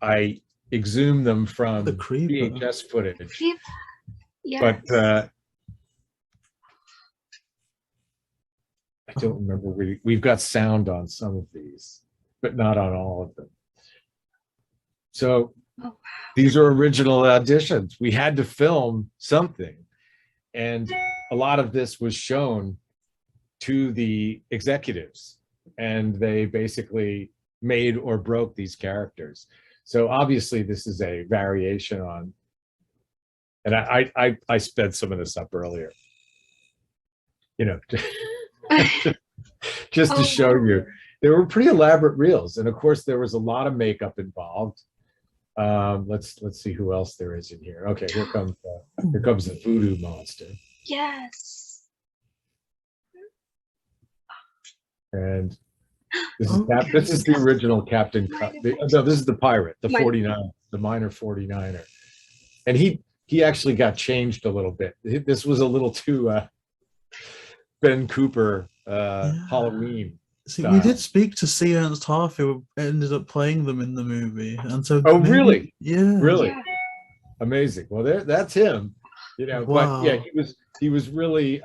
I exhumed them The from creeper. VHS footage, Creep. Yes. but I don't remember. We've got sound on some of these, but not on all of them. So Oh, these are original auditions. We had to film something, and a lot of this was shown to the executives, and they basically made or broke these characters. So obviously this is a variation on, and I sped some of this up earlier, you know, just to oh, show you. They were pretty elaborate reels, and of course there was a lot of makeup involved. Let's see who else there is in here. Okay, here comes the voodoo monster. yes. And this is the original Captain Cup. No, this is the pirate, the 49, the minor 49er. And he actually got changed a little bit. This was a little too Ben Cooper Halloween. See, style. we did speak to C. Ernst Harf, who ended up playing them in the movie, and so Oh, really? Yeah, really, Yeah. amazing. Well, that's him, you know. Wow. But yeah, he was really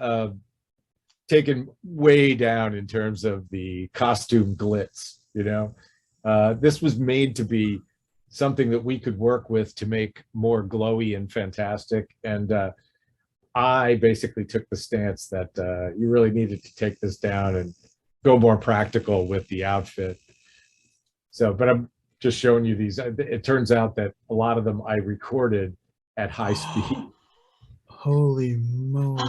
taken way down in terms of the costume glitz. You know, this was made to be something that we could work with to make more glowy and fantastic. And I basically took the stance that you really needed to take this down and go more practical with the outfit. So, but I'm just showing you these. It turns out that a lot of them I recorded at high speed. Holy moly.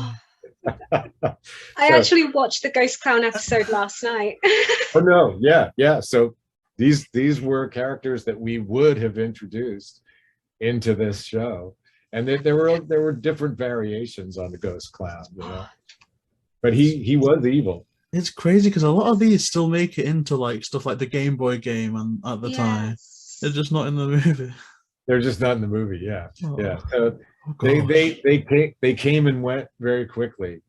I actually watched the Ghost Clown episode last night. Oh no, yeah. So these were characters that we would have introduced into this show, and there were different variations on the Ghost Clown, you know. But he was evil. It's crazy because a lot of these still make it into like stuff like the Game Boy game and at the time. They're just not in the movie. They're just not in the movie, yeah. Oh. Yeah. So Oh, they came and went very quickly.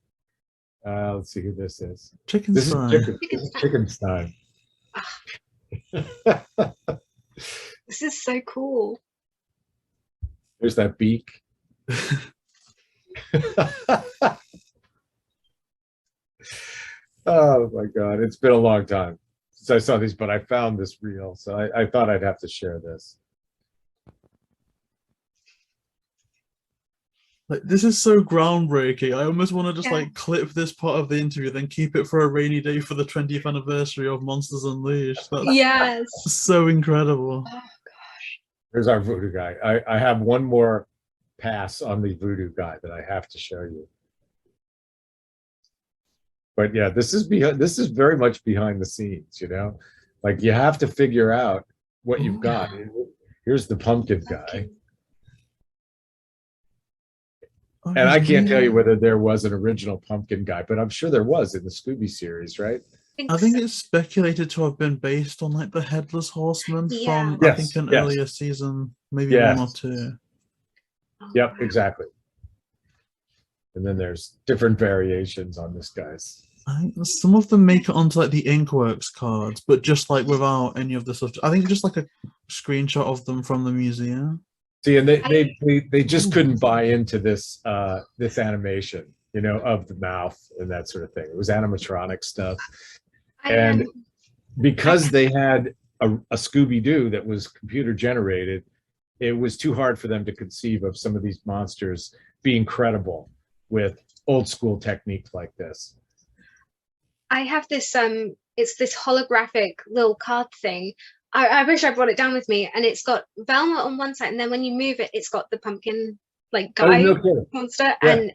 Let's see who this is. Chicken This Stein. is Chicken Stein. This is so cool. There's that beak. Oh my God, it's been a long time since I saw these, but I found this reel, so I thought I'd have to share this. Like, this is so groundbreaking. I almost want to just Yeah. like clip this part of the interview, then keep it for a rainy day for the 20th anniversary of Monsters Unleashed. That's Yes. so incredible. Oh gosh. There's our voodoo guy. I have one more pass on the voodoo guy that I have to show you. But yeah, this is very much behind the scenes, you know. Like you have to figure out what you've got. Here's the pumpkin guy. Oh, And I can't tell you whether there was an original pumpkin guy, but I'm sure there was in the Scooby series, right? I think it's speculated to have been based on like the Headless Horseman from I think an earlier season, maybe one or two. Yep, exactly. And then there's different variations on this guy's. I think some of them make it onto like the Inkworks cards, but just like without any of the stuff. I think just like a screenshot of them from the museum. See, and they just couldn't buy into this this animation, you know, of the mouth and that sort of thing. It was animatronic stuff. And because they had a Scooby-Doo that was computer generated, it was too hard for them to conceive of some of these monsters being credible with old school techniques like this. I have this it's this holographic little card thing. I wish I brought it down with me, and it's got Velma on one side, and then when you move it, it's got the pumpkin like guy monster. Yeah. And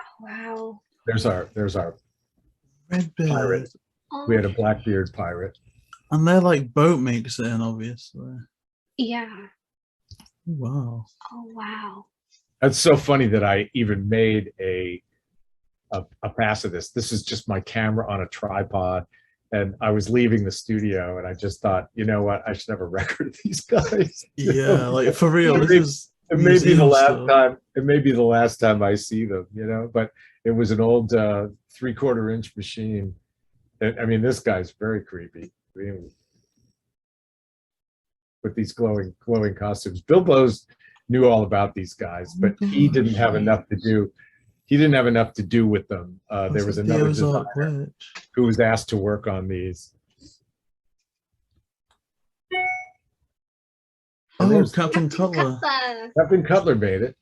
oh, wow. There's our Redbeard pirate. We had a Blackbeard pirate. And they're like boat makes it in, obviously. Yeah. Wow. Oh wow. That's so funny that I even made a pass of this. This is just my camera on a tripod. And I was leaving the studio and I just thought, you know what, I should have a record of these guys. Yeah, like for real. It may be the last time. It may be the last time I see them, you know, but it was an old 3/4 inch machine. I mean, this guy's very creepy. I mean, with these glowing costumes. Bilbo's knew all about these guys, but he didn't have enough to do. He didn't have enough to do with them. There was another designer who was asked to work on these. Oh, Captain Cutler. Captain Cutler made it.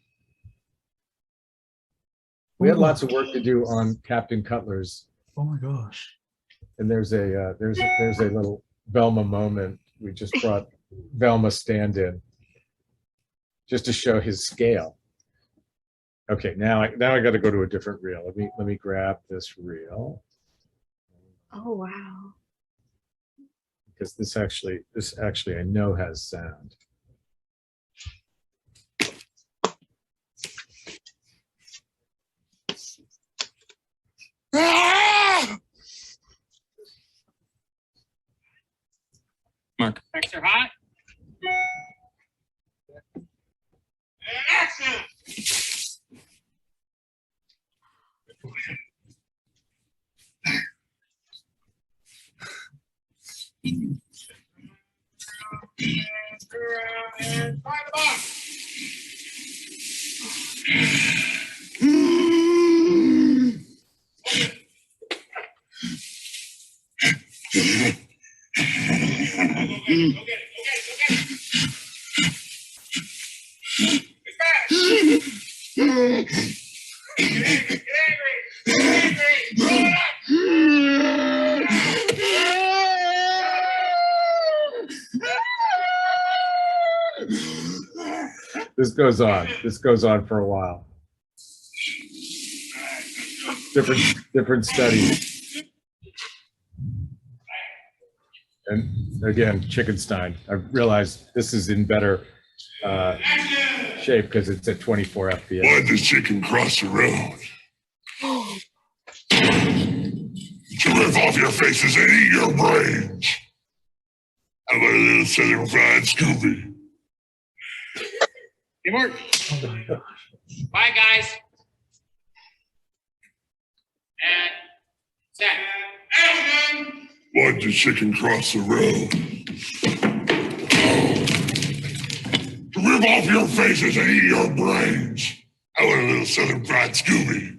We had lots of work to do on Captain Cutler's. Oh my gosh. And there's a little Velma moment. We just brought Velma stand-in just to show his scale. Okay, now I got to go to a different reel. Let me grab this reel. Oh wow. Because this actually I know has sound. Mark. Extra hot. Action. This goes on for a while. Different studies. And again, Chickenstein. I realized this is in better shape because it's at 24 FPS. Why'd the chicken cross the road? To rip off your faces and eat your brains. How about a little southern fried Scooby? Hey, Mark. Oh my gosh. Bye, guys. And set. Action. Why'd the chicken cross the road? To rip off your faces and eat your brains. How about a little southern fried Scooby?